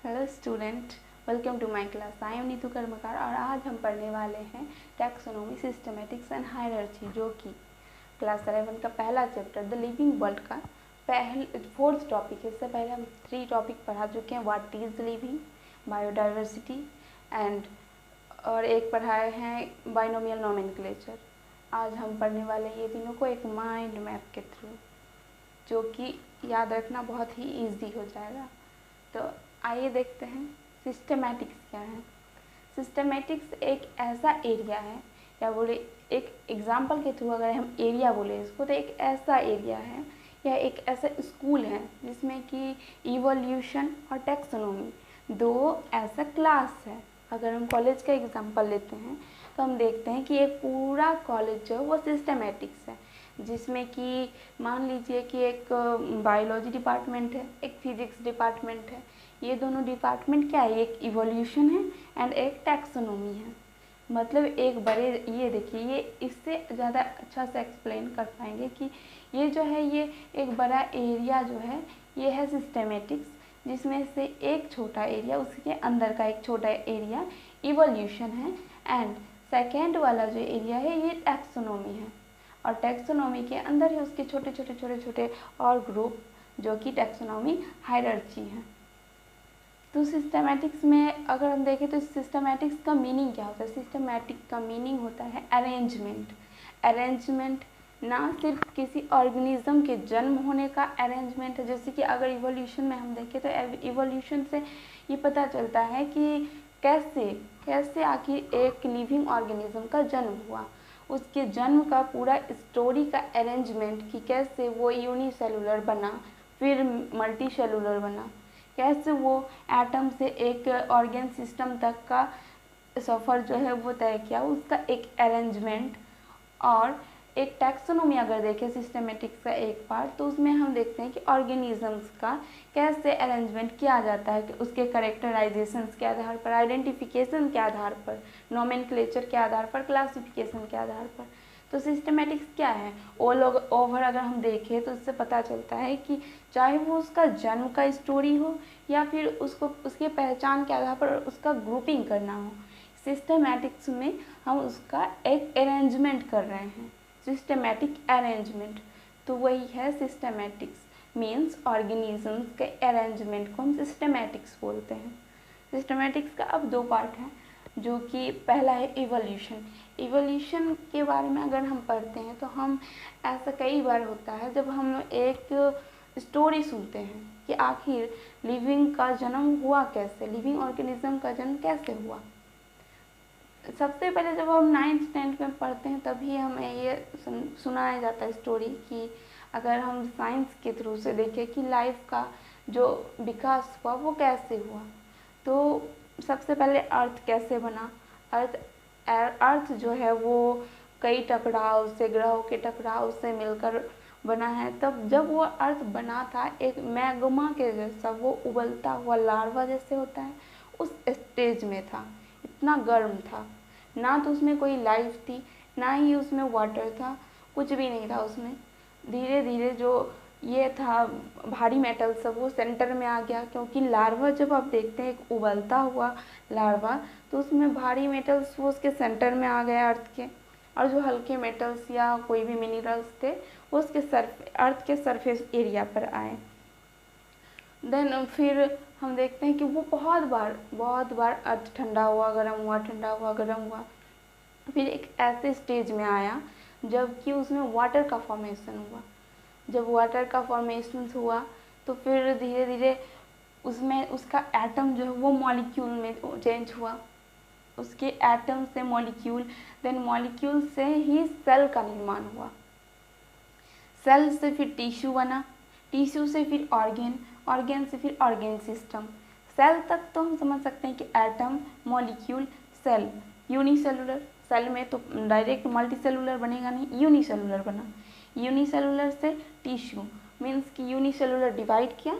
Hello student, welcome to my class. I am Neetu Karmakar और आज हम पढ़ने वाले हैं टैक्सोनॉमी, सिस्टमेटिक्स एंड हायरार्ची, जो कि क्लास 11 का पहला चैप्टर द लिविंग वर्ल्ड का फोर्थ टॉपिक है। इससे पहले हम 3 टॉपिक पढ़ा चुके हैं, what is living, biodiversity and और एक पढ़ाए हैं बाइनोमियल नोमेनक्लेचर। आज हम पढ़ने वाले हैं ये तीनों को एक माइंड मैप के थ्रू, जो कि याद रखना बहुत ही ईजी हो जाएगा। तो आइए देखते हैं सिस्टमैटिक्स क्या है। सिस्टमैटिक्स एक ऐसा एरिया है, या बोले एक एग्जाम्पल के थ्रू अगर हम एरिया बोले इसको, तो एक ऐसा एरिया है या एक ऐसा स्कूल है जिसमें कि इवोल्यूशन और टैक्सोनॉमी दो ऐसा क्लास है। अगर हम कॉलेज का एग्जाम्पल लेते हैं तो हम देखते हैं कि एक पूरा कॉलेज जो है वो सिस्टमैटिक्स है, जिसमें कि मान लीजिए कि एक बायोलॉजी डिपार्टमेंट है, एक फिजिक्स डिपार्टमेंट है। ये दोनों डिपार्टमेंट क्या है, एक इवोल्यूशन है एंड एक टैक्सोनॉमी है। मतलब एक बड़े, ये देखिए, ये इससे ज़्यादा अच्छा से एक्सप्लेन कर पाएंगे कि ये जो है ये एक बड़ा एरिया जो है ये है सिस्टमेटिक्स, जिसमें से एक छोटा एरिया, उसके अंदर का एक छोटा एरिया इवोल्यूशन है एंड सेकेंड वाला जो एरिया है ये टैक्सोनॉमी है। और टैक्सोनॉमी के अंदर ही उसके छोटे छोटे और ग्रुप, जो कि टैक्सोनॉमी हायरार्ची है। तो सिस्टमैटिक्स में अगर हम देखें तो सिस्टमैटिक्स का मीनिंग क्या होता है। सिस्टमैटिक का मीनिंग होता है अरेंजमेंट। अरेंजमेंट ना सिर्फ किसी ऑर्गेनिज्म के जन्म होने का अरेंजमेंट है, जैसे कि अगर इवोल्यूशन में हम देखें तो इवोल्यूशन से ये पता चलता है कि कैसे आखिर एक लिविंग ऑर्गेनिज्म का जन्म हुआ, उसके जन्म का पूरा स्टोरी का अरेंजमेंट, कि कैसे वो यूनिसेलुलर बना, फिर मल्टी सेलुलर बना, कैसे वो एटम से एक ऑर्गेन सिस्टम तक का सफ़र जो है वो तय किया, उसका एक अरेंजमेंट। और एक टैक्सोनॉमी अगर देखें सिस्टमेटिक्स का एक पार्ट, तो उसमें हम देखते हैं कि ऑर्गेनिजम्स का कैसे अरेंजमेंट किया जाता है, कि उसके करेक्टराइजेशंस के आधार पर, आइडेंटिफिकेशन के आधार पर, नोमेनक्लेचर के आधार पर, क्लासिफिकेशन के आधार पर। तो सिस्टमेटिक्स क्या है, ऑल ओवर अगर हम देखें तो उससे पता चलता है कि चाहे वो उसका जन्म का स्टोरी हो या फिर उसको उसके पहचान के आधार पर उसका ग्रुपिंग करना हो, सिस्टमैटिक्स में हम उसका एक अरेंजमेंट कर रहे हैं, सिस्टमैटिक अरेंजमेंट। तो वही है सिस्टमैटिक्स, मीन्स ऑर्गेनिजम्स के अरेंजमेंट को हम सिस्टमैटिक्स बोलते हैं। सिस्टमैटिक्स का अब 2 पार्ट हैं, जो कि पहला है इवोल्यूशन। इवोल्यूशन के बारे में अगर हम पढ़ते हैं तो हम, ऐसा कई बार होता है जब हम एक स्टोरी सुनते हैं कि आखिर लिविंग का जन्म हुआ कैसे, लिविंग ऑर्गेनिज्म का जन्म कैसे हुआ। सबसे पहले जब हम 9th 10th में पढ़ते हैं तभी हमें ये सुनाया जाता है स्टोरी, कि अगर हम साइंस के थ्रू से देखें कि लाइफ का जो विकास हुआ वो कैसे हुआ। तो सबसे पहले अर्थ कैसे बना। अर्थ जो है वो कई टकराव से, ग्रहों के टकराव से मिलकर बना है। तब जब वो अर्थ बना था, एक मैग्मा के जैसा, वो उबलता हुआ लार्वा जैसे होता है, उस स्टेज में था। इतना गर्म था, ना तो उसमें कोई लाइफ थी, ना ही उसमें वाटर था, कुछ भी नहीं था उसमें। धीरे धीरे जो ये था भारी मेटल सब, वो सेंटर में आ गया, क्योंकि लार्वा जब आप देखते हैं एक उबलता हुआ लार्वा, तो उसमें भारी मेटल्स वो उसके सेंटर में आ गया अर्थ के, और जो हल्के मेटल्स या कोई भी मिनरल्स थे वो उसके अर्थ के सरफेस एरिया पर आए। देन फिर हम देखते हैं कि वो बहुत बार अर्थ ठंडा हुआ, गर्म हुआ, ठंडा हुआ, गर्म हुआ, फिर एक ऐसे स्टेज में आया जबकि उसमें वाटर का फॉर्मेशन हुआ। जब वाटर का फॉर्मेशन हुआ तो फिर धीरे धीरे उसमें उसका एटम जो है वो मॉलिक्यूल में चेंज हुआ, उसके एटम से मॉलिक्यूल, देन मॉलिक्यूल से ही सेल का निर्माण हुआ, सेल से फिर टिश्यू बना, टिश्यू से फिर ऑर्गेन, ऑर्गेन से फिर ऑर्गेन सिस्टम। सेल तक तो हम समझ सकते हैं कि atom, molecule, cell, unicellular. Cell में तो डायरेक्ट मल्टीसेलुलर बनेगा नहीं, यूनिसेलुलर बना। यूनिसेलुलर से टिश्यू, मीन्स कि यूनिसेलुलर डिवाइड किया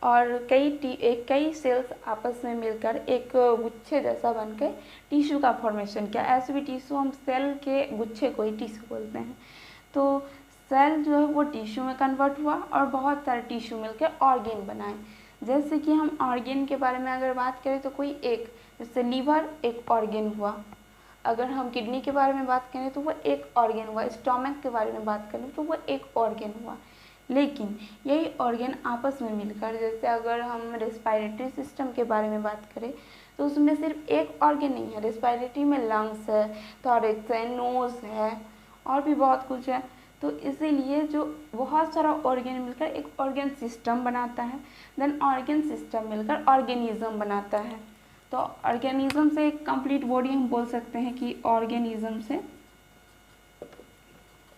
और कई सेल्स आपस में मिलकर एक गुच्छे जैसा बनकर टिश्यू का फॉर्मेशन किया। ऐसे भी टिश्यू, हम सेल के गुच्छे को ही टिश्यू बोलते हैं। तो सेल जो है वो टिश्यू में कन्वर्ट हुआ और बहुत सारे टिश्यू मिलकर ऑर्गेन बनाए। जैसे कि हम ऑर्गेन के बारे में अगर बात करें तो कोई एक, जैसे लीवर एक ऑर्गेन हुआ, अगर हम किडनी के बारे में बात करें तो वो एक ऑर्गेन हुआ, स्टोमक के बारे में बात करें तो वो एक ऑर्गेन हुआ। लेकिन यही ऑर्गेन आपस में मिलकर, जैसे अगर हम रेस्पिरेटरी सिस्टम के बारे में बात करें तो उसमें सिर्फ एक ऑर्गेन नहीं है, रेस्पिरेटरी में लंग्स है, थॉरेक्स है, नोज है और भी बहुत कुछ है। तो इसीलिए जो बहुत सारा ऑर्गेन मिलकर एक ऑर्गेन सिस्टम बनाता है, देन ऑर्गेन सिस्टम मिलकर ऑर्गेनिज्म बनाता है। तो ऑर्गेनिज्म से एक कंप्लीट बॉडी हम बोल सकते हैं कि ऑर्गेनिज्म से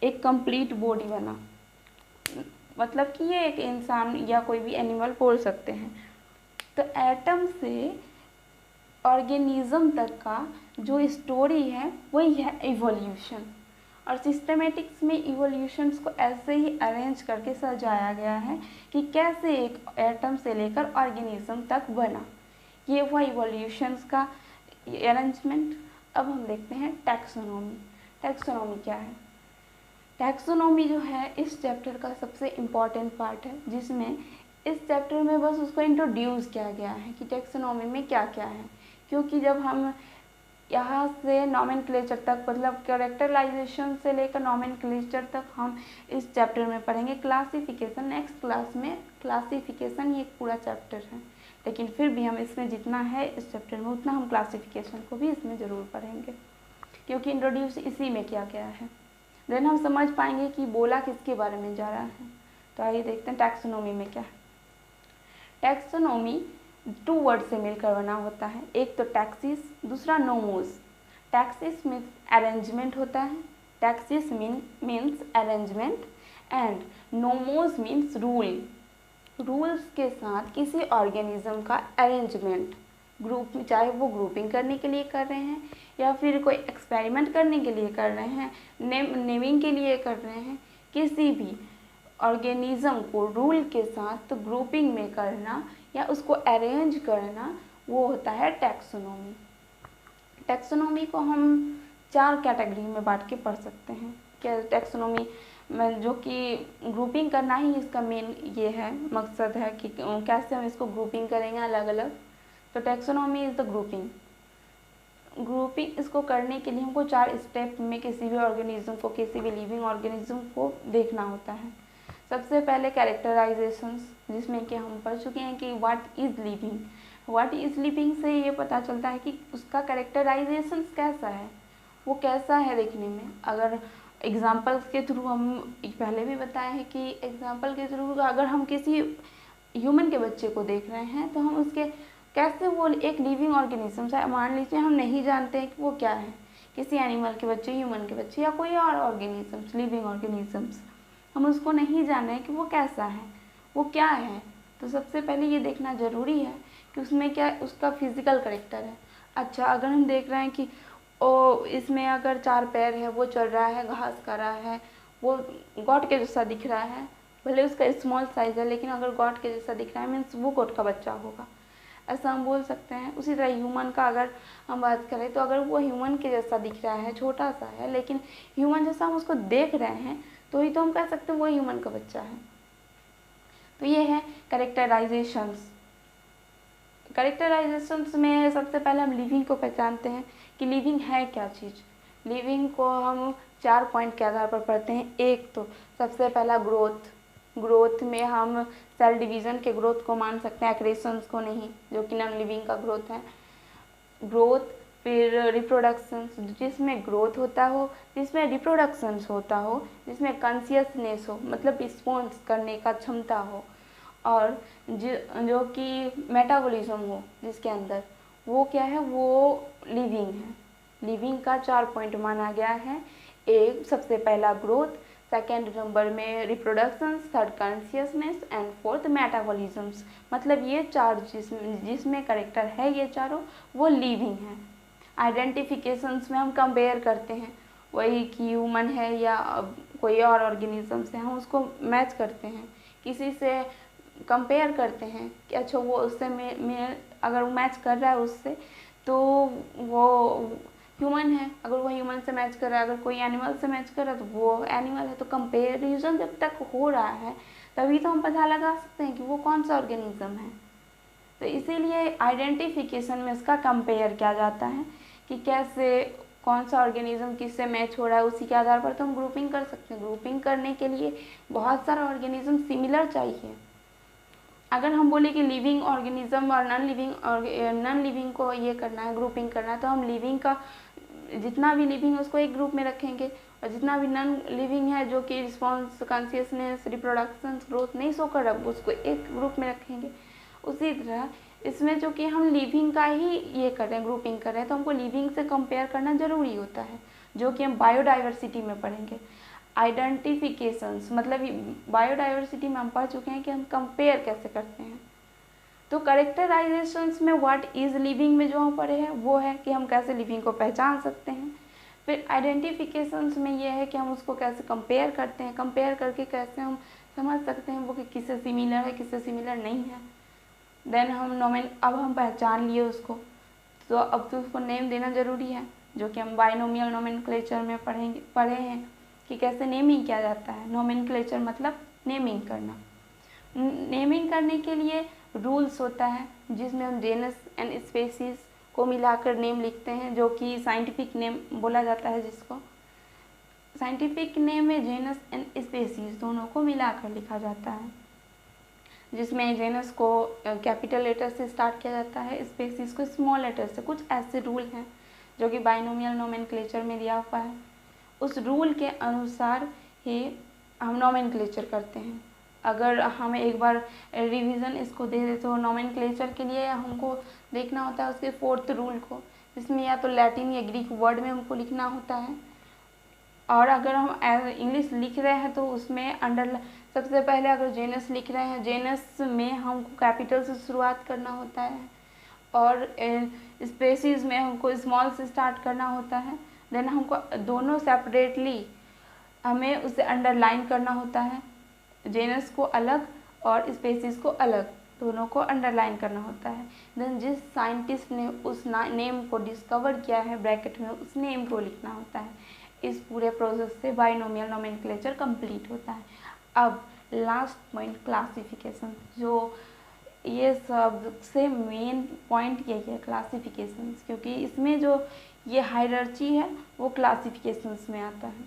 एक कंप्लीट बॉडी बना, मतलब कि ये एक इंसान या कोई भी एनिमल बोल सकते हैं। तो एटम से ऑर्गेनिज्म तक का जो स्टोरी है वही है इवोल्यूशन। और सिस्टमेटिक्स में इवोल्यूशंस को ऐसे ही अरेंज करके सजाया गया है कि कैसे एक एटम से लेकर ऑर्गेनिज्म तक बना, ये हुआ इवोल्यूशंस का अरेंजमेंट। अब हम देखते हैं टैक्सोनॉमी। टैक्सोनॉमी क्या है? टैक्सोनॉमी जो है इस चैप्टर का सबसे इम्पॉर्टेंट पार्ट है, जिसमें इस चैप्टर में बस उसको इंट्रोड्यूस किया गया है कि टैक्सोनॉमी में क्या क्या है। क्योंकि जब हम यहाँ से नॉमेनक्लेचर तक, मतलब कैरेक्टराइजेशन से लेकर नॉमेनक्लेचर तक हम इस चैप्टर में पढ़ेंगे। क्लासिफिकेशन नेक्स्ट क्लास में, क्लासिफिकेशन ये एक पूरा चैप्टर है, लेकिन फिर भी हम इसमें जितना है इस चैप्टर में उतना हम क्लासिफिकेशन को भी इसमें ज़रूर पढ़ेंगे, क्योंकि इंट्रोड्यूस इसी में किया गया है। देन हम समझ पाएंगे कि बोला किसके बारे में जा रहा है। तो आइए देखते हैं टैक्सोनॉमी में क्या है। टैक्सोनॉमी 2 वर्ड से मिलकर बना होता है, एक तो टैक्सिस, दूसरा नोमोस। टैक्सिस मीन्स अरेंजमेंट होता है, taxis means arrangement and nomos means rule. Rules के साथ किसी ऑर्गेनिज्म का अरेंजमेंट, ग्रुप में, चाहे वो ग्रुपिंग करने के लिए कर रहे हैं या फिर कोई एक्सपेरिमेंट करने के लिए कर रहे हैं, नेमिंग के लिए कर रहे हैं, किसी भी ऑर्गेनिज्म को रूल के साथ ग्रुपिंग में करना या उसको अरेंज करना, वो होता है टैक्सोनॉमी। टैक्सोनॉमी को हम 4 कैटेगरी में बांट के पढ़ सकते हैं। क्या टैक्सोनॉमी में, जो कि ग्रुपिंग करना ही इसका मेन ये है, मकसद है कि कैसे हम इसको ग्रुपिंग करेंगे अलग अलग। तो taxonomy is the grouping. Grouping इसको करने के लिए हमको 4 स्टेप में किसी भी ऑर्गेनिज्म को, किसी भी लिविंग ऑर्गेनिज्म को देखना होता है। सबसे पहले कैरेक्टराइजेशंस, जिसमें कि हम पढ़ चुके हैं कि what is living. What is living से ये पता चलता है कि उसका कैरेक्टराइजेशंस कैसा है, वो कैसा है देखने में। अगर एग्जांपल्स के थ्रू, हम पहले भी बताए हैं कि एग्जांपल के थ्रू अगर हम किसी ह्यूमन के बच्चे को देख रहे हैं तो हम उसके कैसे, वो एक लिविंग ऑर्गेनिज्म है, मान लीजिए हम नहीं जानते हैं कि वो क्या है, किसी एनिमल के बच्चे, ह्यूमन के बच्चे या कोई और ऑर्गेनिजम्स, लिविंग ऑर्गेनिजम्स, हम उसको नहीं जान रहे हैं कि वो कैसा है, वो क्या है। तो सबसे पहले ये देखना ज़रूरी है कि उसमें क्या उसका फिजिकल करेक्टर है। अच्छा, अगर हम देख रहे हैं कि इसमें अगर 4 पैर है, वो चल रहा है, घास खा रहा है, वो गॉड के जैसा दिख रहा है, भले उसका स्मॉल साइज है लेकिन अगर गॉड के जैसा दिख रहा है मीन्स वो गॉड का बच्चा होगा, ऐसा हम बोल सकते हैं। उसी तरह ह्यूमन का अगर हम बात करें तो अगर वो ह्यूमन के जैसा दिख रहा है, छोटा सा है, लेकिन ह्यूमन जैसा हम उसको देख रहे हैं, तो ही तो हम कह सकते हैं वो ह्यूमन का बच्चा है। तो ये है कैरेक्टराइजेशंस। कैरेक्टराइजेशंस में सबसे पहले हम लिविंग को पहचानते हैं कि लिविंग है क्या चीज़। लिविंग को हम 4 पॉइंट के आधार पर पढ़ते हैं। एक तो सबसे पहला ग्रोथ। ग्रोथ में हम सेल डिवीज़न के ग्रोथ को मान सकते हैं, एक्रेशंस को नहीं, जो कि नॉन लिविंग का ग्रोथ है। ग्रोथ, फिर रिप्रोडक्शंस, जिसमें ग्रोथ होता हो, जिसमें रिप्रोडक्शंस होता हो, जिसमें कॉन्शियसनेस हो, मतलब रिस्पॉन्स करने का क्षमता हो, और जो कि मेटाबॉलिज्म हो जिसके अंदर, वो क्या है, वो लिविंग है। लिविंग का 4 पॉइंट माना गया है। एक सबसे पहला ग्रोथ, सेकेंड नंबर में reproductions, third consciousness and fourth metabolisms. मतलब ये 4 जिसमें करेक्टर है, ये चारों वो लिविंग है। आइडेंटिफिकेशंस में हम कंपेयर करते हैं, वही कि ह्यूमन है या कोई और ऑर्गेनिज्म से, हम उसको मैच करते हैं, किसी से कंपेयर करते हैं कि अच्छा वो उससे में अगर वो मैच कर रहा है उससे, तो वो ह्यूमन है। अगर वो ह्यूमन से मैच कर रहा है, अगर कोई एनिमल से मैच कर रहा है तो वो एनिमल है। तो कंपेरिजन जब तक हो रहा है तभी तो हम पता लगा सकते हैं कि वो कौन सा ऑर्गेनिज्म है। तो इसीलिए आइडेंटिफिकेशन में इसका कंपेयर किया जाता है कि कैसे कौन सा ऑर्गेनिज्म किससे मैच हो रहा है, उसी के आधार पर तो हम ग्रुपिंग कर सकते हैं। ग्रुपिंग करने के लिए बहुत सारा ऑर्गेनिज्म सिमिलर चाहिए। अगर हम बोले कि लिविंग ऑर्गेनिज्म और नॉन लिविंग को ये करना है, ग्रुपिंग करना है, तो हम लिविंग का जितना भी लिविंग है उसको एक ग्रुप में रखेंगे, और जितना भी नॉन लिविंग है जो कि रिस्पॉन्स, कॉन्शियसनेस, रिप्रोडक्शन, ग्रोथ नहीं शो कर रहा उसको एक ग्रुप में रखेंगे। उसी तरह इसमें जो कि हम लिविंग का ही ये कर रहे हैं, ग्रुपिंग कर रहे हैं, तो हमको लिविंग से कंपेयर करना ज़रूरी होता है, जो कि हम बायोडाइवर्सिटी में पढ़ेंगे। आइडेंटिफिकेशंस मतलब बायोडाइवर्सिटी में हम पढ़ चुके हैं कि हम कंपेयर कैसे करते हैं। तो करेक्टराइजेशंस में व्हाट इज़ लिविंग में जो हम पढ़े हैं वो है कि हम कैसे लिविंग को पहचान सकते हैं। फिर आइडेंटिफिकेशंस में ये है कि हम उसको कैसे कंपेयर करते हैं, कंपेयर करके कैसे हम समझ सकते हैं वो कि किससे सिमिलर है, किससे सिमिलर नहीं है। देन अब हम पहचान लिए उसको, तो अब तो उसको नेम देना ज़रूरी है, जो कि हम बाइनोमियल नोमेनक्लेचर में पढ़े हैं कि कैसे नेमिंग किया जाता है। नोमेनक्लेचर मतलब नेमिंग करना। नेमिंग करने के लिए रूल्स होता है, जिसमें हम जेनस एंड स्पेसीज को मिलाकर नेम लिखते हैं, जो कि साइंटिफिक नेम बोला जाता है। जिसको साइंटिफिक नेम में जेनस एंड स्पेसीज दोनों को मिलाकर लिखा जाता है, जिसमें जेनस को कैपिटल लेटर से स्टार्ट किया जाता है, स्पेसीज को स्मॉल लेटर से। कुछ ऐसे रूल हैं जो कि बाइनोमियल नोमेनक्लेचर में दिया हुआ है। उस रूल के अनुसार ही हम नोमेनक्लेचर करते हैं। अगर हम एक बार रिवीजन इसको दे दें तो नोमेनक्लेचर के लिए हमको देखना होता है उसके 4th रूल को, जिसमें या तो लैटिन या ग्रीक वर्ड में हमको लिखना होता है, और अगर हम इंग्लिश लिख रहे हैं तो उसमें सबसे पहले अगर जेनस लिख रहे हैं, जेनस में हमको कैपिटल से शुरुआत करना होता है, और स्पेसीज में हमको स्मॉल से स्टार्ट करना होता है। देन हमको दोनों सेपरेटली हमें उसे अंडरलाइन करना होता है, जेनस को अलग और स्पेसीज को अलग, दोनों को अंडरलाइन करना होता है। देन जिस साइंटिस्ट ने उस नेम को डिस्कवर किया है ब्रैकेट में, उस नेम को लिखना होता है। इस पूरे प्रोसेस से बाइनोमियल नोमेनक्लेचर कंप्लीट होता है। अब लास्ट पॉइंट क्लासिफिकेशन, जो ये सबसे मेन पॉइंट यही है क्लासिफिकेशंस, क्योंकि इसमें जो ये हायरार्ची है वो क्लासिफिकेशंस में आता है।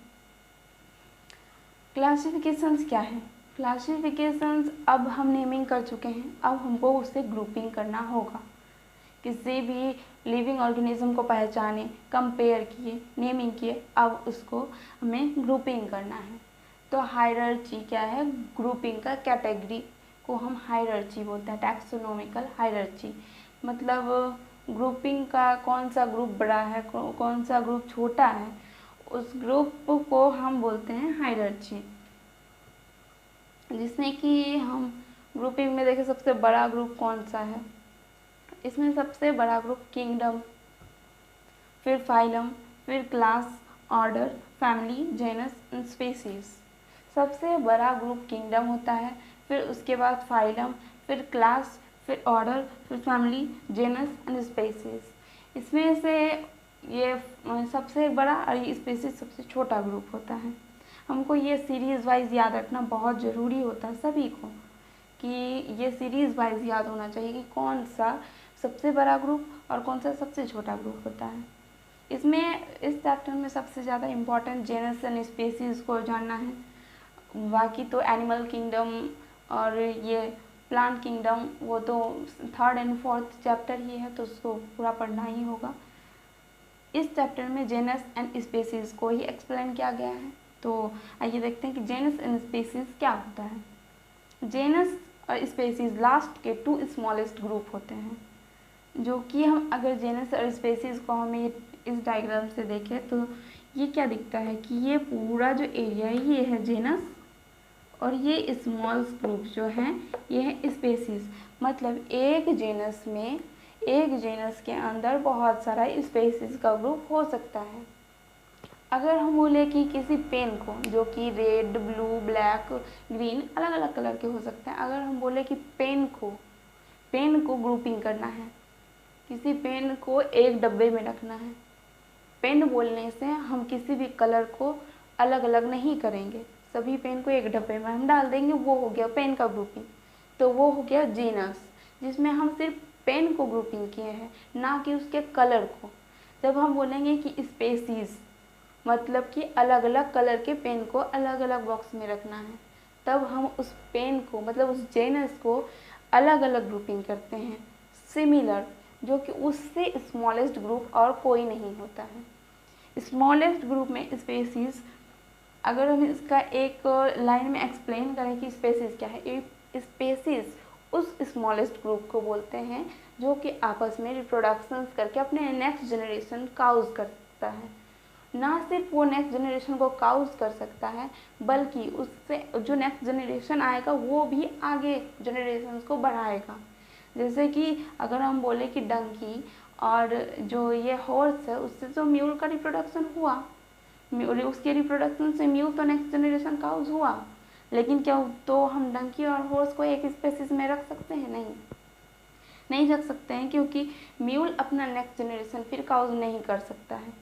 क्लासिफिकेशंस क्या है? क्लासिफिकेशंस अब हम नेमिंग कर चुके हैं, अब हमको उससे ग्रुपिंग करना होगा। किसी भी लिविंग ऑर्गेनिज्म को पहचाने, कंपेयर किए, नेमिंग किए, अब उसको हमें ग्रुपिंग करना है। तो हायरार्ची क्या है? ग्रुपिंग का कैटेगरी को हम हायरार्ची बोलते हैं, टैक्सोनॉमिकल हायरार्ची। मतलब ग्रुपिंग का कौन सा ग्रुप बड़ा है, कौन सा ग्रुप छोटा है, उस ग्रुप को हम बोलते हैं हायरार्ची। जिसमें कि हम ग्रुपिंग में देखें सबसे बड़ा ग्रुप कौन सा है, इसमें सबसे बड़ा ग्रुप किंगडम, फिर फाइलम, फिर class, order, family, genus and species. सबसे बड़ा ग्रुप किंगडम होता है, फिर उसके बाद फाइलम, फिर क्लास, फिर ऑर्डर, फिर फैमिली, जेनस एंड स्पीसीज। इसमें से ये सबसे बड़ा और ये स्पीसीज सबसे छोटा ग्रुप होता है। हमको ये सीरीज़ वाइज याद रखना बहुत ज़रूरी होता है सभी को, कि ये सीरीज़ वाइज याद होना चाहिए कि कौन सा सबसे बड़ा ग्रुप और कौन सा सबसे छोटा ग्रुप होता है। इसमें इस चैप्टर में सबसे ज़्यादा इम्पॉर्टेंट जेनस एंड स्पीसीज को जानना है। बाकी तो एनिमल किंगडम और ये प्लांट किंगडम वो तो 3rd and 4th चैप्टर ही है, तो उसको पूरा पढ़ना ही होगा। इस चैप्टर में जेनस एंड स्पीसीज को ही एक्सप्लेन किया गया है। तो आइए देखते हैं कि जेनस एंड स्पीसीज क्या होता है। जेनस और स्पीसीज लास्ट के 2 स्मॉलेस्ट ग्रुप होते हैं, जो कि हम अगर जेनस और स्पीसीज को हमें इस डायग्राम से देखें तो ये क्या दिखता है कि ये पूरा जो एरिया है ये है जेनस, और ये स्मॉल ग्रुप जो हैं ये है स्पीसीज। मतलब एक जेनस के अंदर बहुत सारा स्पीसीज का ग्रुप हो सकता है। अगर हम बोले कि किसी पेन को, जो कि रेड, ब्लू, ब्लैक, ग्रीन अलग अलग कलर के हो सकते हैं, अगर हम बोले कि पेन को ग्रुपिंग करना है, किसी पेन को एक डब्बे में रखना है, पेन बोलने से हम किसी भी कलर को अलग अलग नहीं करेंगे, सभी पेन को एक डब्बे में हम डाल देंगे, वो हो गया पेन का ग्रुपिंग। तो वो हो गया जेनस। जिसमें हम सिर्फ पेन को ग्रुपिंग किए हैं, ना कि उसके कलर को। जब हम बोलेंगे कि स्पेसीज, मतलब कि अलग अलग कलर के पेन को अलग अलग बॉक्स में रखना है, तब हम उस पेन को, मतलब उस जेनस को अलग अलग ग्रुपिंग करते हैं। सिमिलर, जो कि उससे स्मॉलेस्ट ग्रुप और कोई नहीं होता है। स्मॉलेस्ट ग्रुप में स्पेसीज, अगर हम इसका एक लाइन में एक्सप्लेन करें कि स्पेसीज क्या है, स्पेसीज उस स्मॉलेस्ट ग्रुप को बोलते हैं जो कि आपस में रिप्रोडक्शंस करके अपने नेक्स्ट जनरेशन काउज करता है। ना सिर्फ वो नेक्स्ट जनरेशन को काउज कर सकता है, बल्कि उससे जो नेक्स्ट जनरेशन आएगा वो भी आगे जनरेशन को बढ़ाएगा। जैसे कि अगर हम बोले कि डंकी और जो ये हॉर्स है, उससे जो म्यूल का रिप्रोडक्शन हुआ, उसके रिप्रोडक्शन से म्यूल तो नेक्स्ट जनरेशन काउज हुआ, लेकिन क्या तो हम डंकी और हॉर्स को एक स्पेसीज में रख सकते हैं? नहीं रख सकते हैं, क्योंकि म्यूल अपना नेक्स्ट जनरेशन फिर काउज नहीं कर सकता है,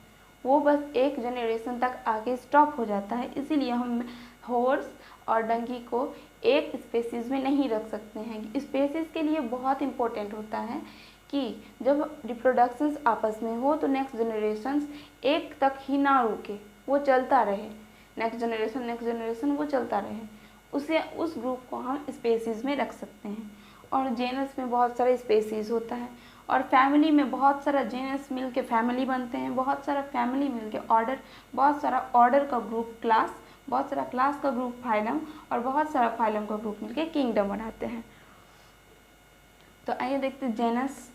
वो बस एक जनरेशन तक आगे स्टॉप हो जाता है। इसीलिए हम हॉर्स और डंकी को एक स्पेसीज में नहीं रख सकते हैं। स्पेसीज के लिए बहुत इम्पोर्टेंट होता है कि जब रिप्रोडक्शंस आपस में हो तो नेक्स्ट जनरेशन्स एक तक ही ना रुके, वो चलता रहे, नेक्स्ट जनरेशन वो चलता रहे, उस ग्रुप को हम स्पेसीज में रख सकते हैं। और जेनस में बहुत सारे स्पेसीज होता है, और फैमिली में बहुत सारा जेनस मिल के फैमिली बनते हैं, बहुत सारा फैमिली मिल के ऑर्डर, बहुत सारा ऑर्डर का ग्रुप क्लास, बहुत सारा क्लास का ग्रुप फाइलम, और बहुत सारा फाइलम का ग्रुप मिल के किंगडम बनाते हैं। तो आइए देखते हैं जेनस।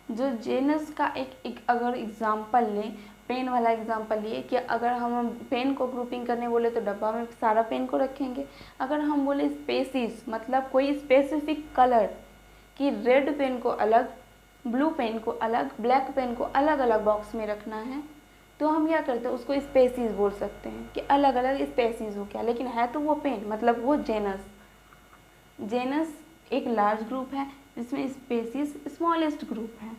जो जेनस का एक अगर एग्जाम्पल लें, पेन वाला एग्जाम्पल लिए कि अगर हम पेन को ग्रुपिंग करने बोले तो डब्बा में सारा पेन को रखेंगे। अगर हम बोले स्पेसीज, मतलब कोई स्पेसिफिक कलर कि रेड पेन को अलग, ब्लू पेन को अलग, ब्लैक पेन को अलग अलग बॉक्स में रखना है, तो हम क्या करते हैं, उसको स्पेसीज बोल सकते हैं कि अलग अलग स्पेसीज हो क्या, लेकिन है तो वो पेन, मतलब वो जेनस। जेनस एक लार्ज ग्रुप है जिसमें स्पेसीज स्मॉलेस्ट ग्रुप है।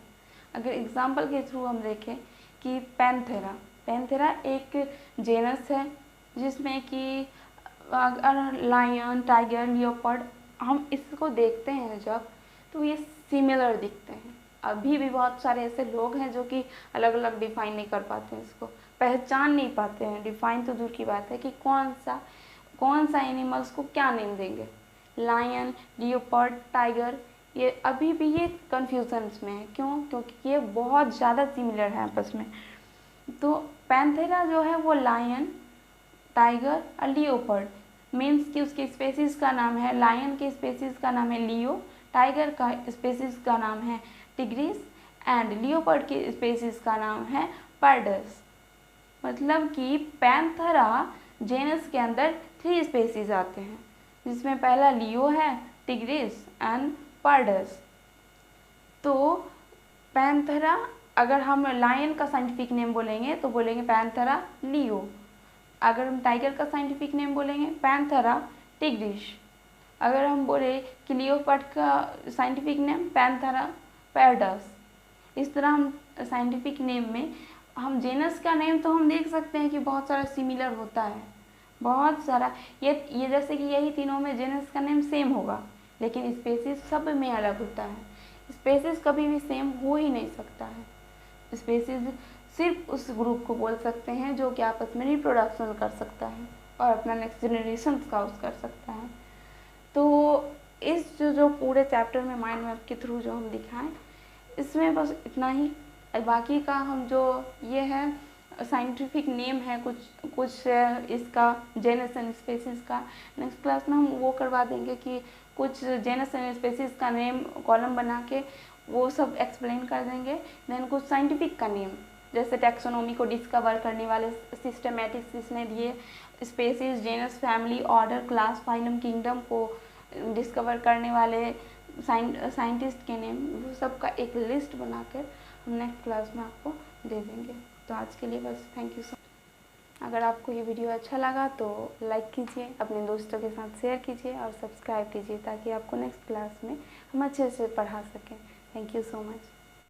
अगर एग्जाम्पल के थ्रू हम देखें कि पैंथेरा एक जेनस है जिसमें कि लायन, टाइगर, लियोपर्ड, हम इसको देखते हैं जब, तो ये सिमिलर दिखते हैं। अभी भी बहुत सारे ऐसे लोग हैं जो कि अलग अलग डिफाइन नहीं कर पाते हैं, इसको पहचान नहीं पाते हैं। डिफाइन तो दूर की बात है कि कौन सा एनिमल्स को क्या नेम देंगे। लायन, लियोपर्ड, टाइगर, ये अभी भी ये कन्फ्यूजन्स में है। क्यों? क्योंकि ये बहुत ज़्यादा सिमिलर है आपस में। तो पैंथेरा जो है वो लायन, टाइगर और लियोपर्ड, मीन्स कि उसके स्पेसीज का नाम है, लायन के स्पेसीज का नाम है लियो, टाइगर का स्पेसीज का नाम है टिग्रिस, एंड लियोपर्ड के स्पेसीज का नाम है पर्डस। मतलब कि पैंथेरा जेनस के अंदर 3 स्पेसीज आते हैं, जिसमें पहला लियो है, टिग्रिस एंड पर्डस। तो पैंथेरा, अगर हम लायन का साइंटिफिक नेम बोलेंगे तो बोलेंगे पैंथेरा लियो। अगर हम टाइगर का साइंटिफिक नेम बोलेंगे पैंथेरा टिग्रिस। अगर हम बोले कि लियोपर्ड का साइंटिफिक नेम पैंथेरा पर्डस। इस तरह हम साइंटिफिक नेम में, हम जेनस का नेम तो हम देख सकते हैं कि बहुत सारा सिमिलर होता है, बहुत सारा। ये जैसे कि यही तीनों में जेनस का नेम सेम होगा, लेकिन स्पेसीज सब में अलग होता है। स्पेसीज कभी भी सेम हो ही नहीं सकता है। स्पेसीज सिर्फ उस ग्रुप को बोल सकते हैं जो कि आपस में रिप्रोडक्शन कर सकता है और अपना नेक्स्ट जनरेशन काउज कर सकता है। तो इस जो पूरे चैप्टर में माइंड मैप के थ्रू जो हम दिखाएं, इसमें बस इतना ही। बाकी का हम जो ये है साइंटिफिक नेम है कुछ इसका जेनस एंड स्पेसीज का, नेक्स्ट क्लास में हम वो करवा देंगे कि कुछ जेनस एंड स्पेसीज का नेम कॉलम बना के वो सब एक्सप्लेन कर देंगे। देन कुछ साइंटिफिक का नेम, जैसे टैक्सोनॉमी को डिस्कवर करने वाले सिस्टमैटिक्स इसने दिए, species, genus, family, order, class, phylum, kingdom को डिस्कवर करने वाले साइंटिस्ट के नेम, वो सब का एक लिस्ट बनाकर हम नेक्स्ट क्लास में आपको दे देंगे। तो आज के लिए बस, थैंक यू सो मच। अगर आपको ये वीडियो अच्छा लगा तो लाइक कीजिए, अपने दोस्तों के साथ शेयर कीजिए और सब्सक्राइब कीजिए, ताकि आपको नेक्स्ट क्लास में हम अच्छे से पढ़ा सकें। Thank you so much.